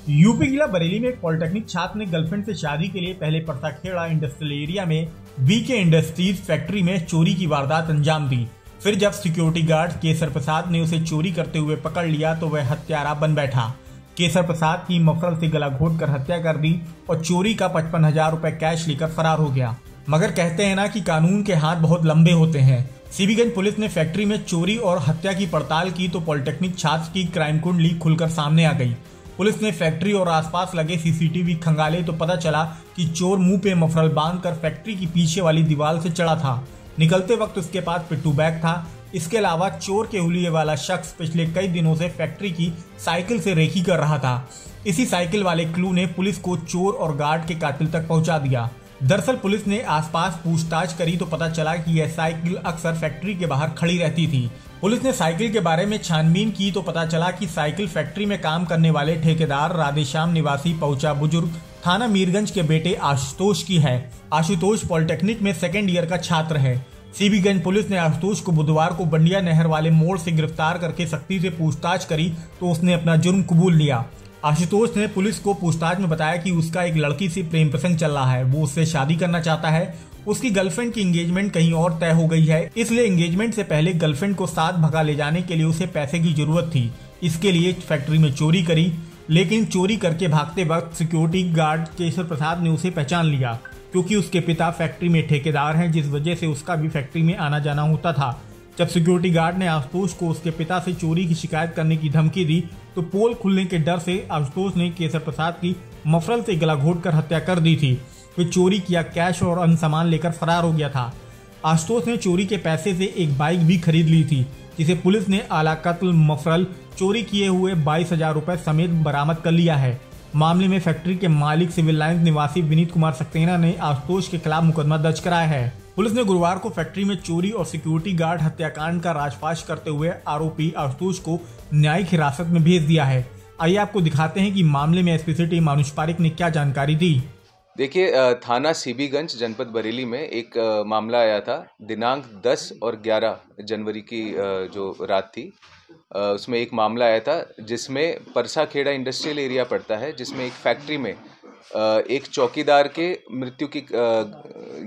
UP जिला बरेली में एक पॉलिटेक्निक छात्र ने गर्लफ्रेंड से शादी के लिए पहले परसाखेड़ा इंडस्ट्रियल एरिया में वीके इंडस्ट्रीज फैक्ट्री में चोरी की वारदात अंजाम दी। फिर जब सिक्योरिटी गार्ड केसर प्रसाद ने उसे चोरी करते हुए पकड़ लिया तो वह हत्यारा बन बैठा। केसर प्रसाद की मफरल से गला घोटकर हत्या कर दी और चोरी का 55,000 रुपए कैश लेकर फरार हो गया। मगर कहते हैं ना कि कानून के हाथ बहुत लंबे होते हैं। सीबीगंज पुलिस ने फैक्ट्री में चोरी और हत्या की पड़ताल की तो पॉलिटेक्निक छात्र की क्राइम कुंडली खुलकर सामने आ गई। पुलिस ने फैक्ट्री और आसपास लगे सीसीटीवी खंगाले तो पता चला कि चोर मुंह पे मफरल बांधकर फैक्ट्री की पीछे वाली दीवार से चढ़ा था। निकलते वक्त उसके पास पिट्ठू बैग था। इसके अलावा चोर के हुलिये वाला शख्स पिछले कई दिनों से फैक्ट्री की साइकिल से रेकी कर रहा था। इसी साइकिल वाले क्लू ने पुलिस को चोर और गार्ड के कातिल तक पहुंचा दिया। दरअसल पुलिस ने आसपास पूछताछ करी तो पता चला कि यह साइकिल अक्सर फैक्ट्री के बाहर खड़ी रहती थी। पुलिस ने साइकिल के बारे में छानबीन की तो पता चला कि साइकिल फैक्ट्री में काम करने वाले ठेकेदार राधेश्याम निवासी पहुंचा बुजुर्ग थाना मीरगंज के बेटे आशुतोष की है। आशुतोष पॉलिटेक्निक में सेकेंड ईयर का छात्र है। सीबीगंज पुलिस ने आशुतोष को बुधवार को बंडिया नहर वाले मोड़ से गिरफ्तार करके सख्ती से पूछताछ करी तो उसने अपना जुर्म कबूल लिया। आशुतोष ने पुलिस को पूछताछ में बताया कि उसका एक लड़की से प्रेम प्रसंग चल रहा है। वो उससे शादी करना चाहता है। उसकी गर्लफ्रेंड की एंगेजमेंट कहीं और तय हो गई है, इसलिए एंगेजमेंट से पहले गर्लफ्रेंड को साथ भगा ले जाने के लिए उसे पैसे की जरूरत थी। इसके लिए फैक्ट्री में चोरी करी, लेकिन चोरी करके भागते वक्त सिक्योरिटी गार्ड केसर प्रसाद ने उसे पहचान लिया क्योंकि उसके पिता फैक्ट्री में ठेकेदार हैं, जिस वजह से उसका भी फैक्ट्री में आना जाना होता था। जब सिक्योरिटी गार्ड ने आशुतोष को उसके पिता से चोरी की शिकायत करने की धमकी दी तो पोल खुलने के डर से आशुतोष ने केसर प्रसाद की मफरल से गला घोटकर हत्या कर दी थी। वे चोरी किया कैश और अन्य सामान लेकर फरार हो गया था। आशुतोष ने चोरी के पैसे से एक बाइक भी खरीद ली थी, जिसे पुलिस ने आला कत्ल मफरल चोरी किए हुए 22,000 रुपए समेत बरामद कर लिया है। मामले में फैक्ट्री के मालिक सिविल लाइंस निवासी विनीत कुमार सक्सेना ने आशुतोष के खिलाफ मुकदमा दर्ज कराया है। पुलिस ने गुरुवार को फैक्ट्री में चोरी और सिक्योरिटी गार्ड हत्याकांड का राजफाश करते हुए आरोपी आशुतोष को न्यायिक हिरासत में भेज दिया है। आइए आपको दिखाते हैं कि मामले में एसपी सिटी मानुष पारिक ने क्या जानकारी दी। देखिए, थाना सीबीगंज जनपद बरेली में एक मामला आया था दिनांक 10 और 11 जनवरी की जो रात थी, उसमें एक मामला आया था जिसमें परसाखेड़ा इंडस्ट्रियल एरिया पड़ता है, जिसमें एक फैक्ट्री में एक चौकीदार के मृत्यु की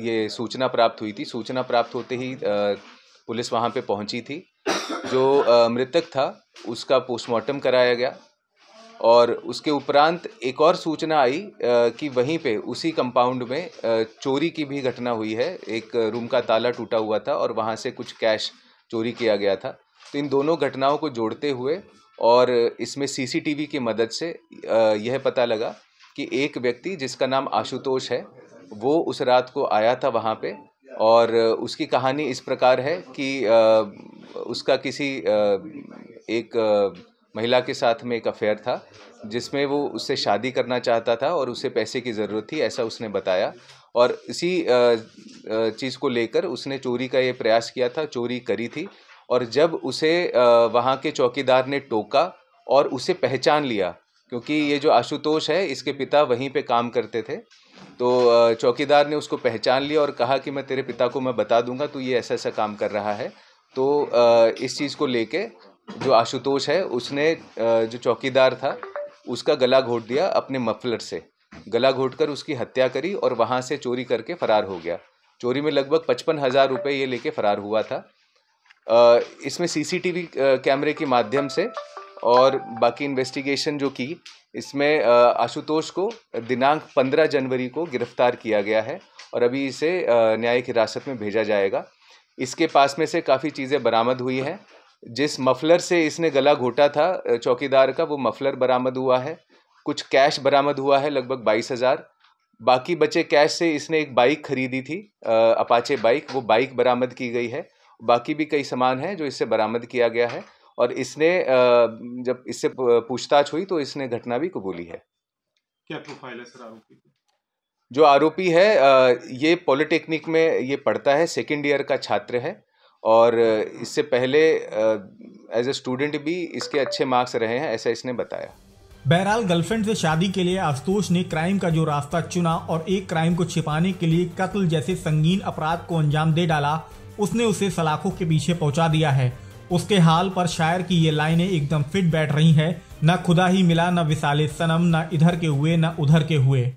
ये सूचना प्राप्त हुई थी। सूचना प्राप्त होते ही पुलिस वहां पे पहुंची थी। जो मृतक था उसका पोस्टमार्टम कराया गया और उसके उपरांत एक और सूचना आई कि वहीं पे उसी कंपाउंड में चोरी की भी घटना हुई है। एक रूम का ताला टूटा हुआ था और वहां से कुछ कैश चोरी किया गया था। तो इन दोनों घटनाओं को जोड़ते हुए और इसमें सीसीटीवी की मदद से यह पता लगा कि एक व्यक्ति जिसका नाम आशुतोष है वो उस रात को आया था वहाँ पे और उसकी कहानी इस प्रकार है कि उसका किसी एक महिला के साथ में एक अफेयर था जिसमें वो उससे शादी करना चाहता था और उसे पैसे की ज़रूरत थी, ऐसा उसने बताया। और इसी चीज़ को लेकर उसने चोरी का ये प्रयास किया था, चोरी करी थी। और जब उसे वहाँ के चौकीदार ने टोका और उसे पहचान लिया, क्योंकि ये जो आशुतोष है इसके पिता वहीं पे काम करते थे, तो चौकीदार ने उसको पहचान लिया और कहा कि मैं तेरे पिता को मैं बता दूंगा तू ये ऐसा ऐसा काम कर रहा है। तो इस चीज़ को लेके जो आशुतोष है उसने जो चौकीदार था उसका गला घोट दिया, अपने मफलर से गला घोटकर उसकी हत्या करी और वहाँ से चोरी करके फरार हो गया। चोरी में लगभग 55,000 रुपये ये लेके फरार हुआ था। इसमें सीसीटीवी कैमरे के माध्यम से और बाकी इन्वेस्टिगेशन जो की, इसमें आशुतोष को दिनांक 15 जनवरी को गिरफ्तार किया गया है और अभी इसे न्यायिक हिरासत में भेजा जाएगा। इसके पास में से काफ़ी चीज़ें बरामद हुई हैं। जिस मफलर से इसने गला घोटा था चौकीदार का, वो मफलर बरामद हुआ है। कुछ कैश बरामद हुआ है लगभग 22,000। बाकी बचे कैश से इसने एक बाइक खरीदी थी, अपाचे बाइक, वो बाइक बरामद की गई है। बाकी भी कई सामान हैं जो इससे बरामद किया गया है और इसने जब इससे पूछताछ हुई तो इसने घटना भी कबूली है। क्या प्रोफाइल है सर आरोपी की? जो आरोपी है ये पॉलिटेक्निक में ये पढ़ता है, सेकेंड ईयर का छात्र है और इससे पहले एज ए स्टूडेंट भी इसके अच्छे मार्क्स रहे हैं, ऐसा इसने बताया। बहरहाल गर्लफ्रेंड से शादी के लिए आशुतोष ने क्राइम का जो रास्ता चुना और एक क्राइम को छिपाने के लिए कत्ल जैसे संगीन अपराध को अंजाम दे डाला, उसने उसे सलाखों के पीछे पहुंचा दिया है। उसके हाल पर शायर की ये लाइनें एकदम फिट बैठ रही हैं। न खुदा ही मिला न विसाले सनम, न इधर के हुए न उधर के हुए।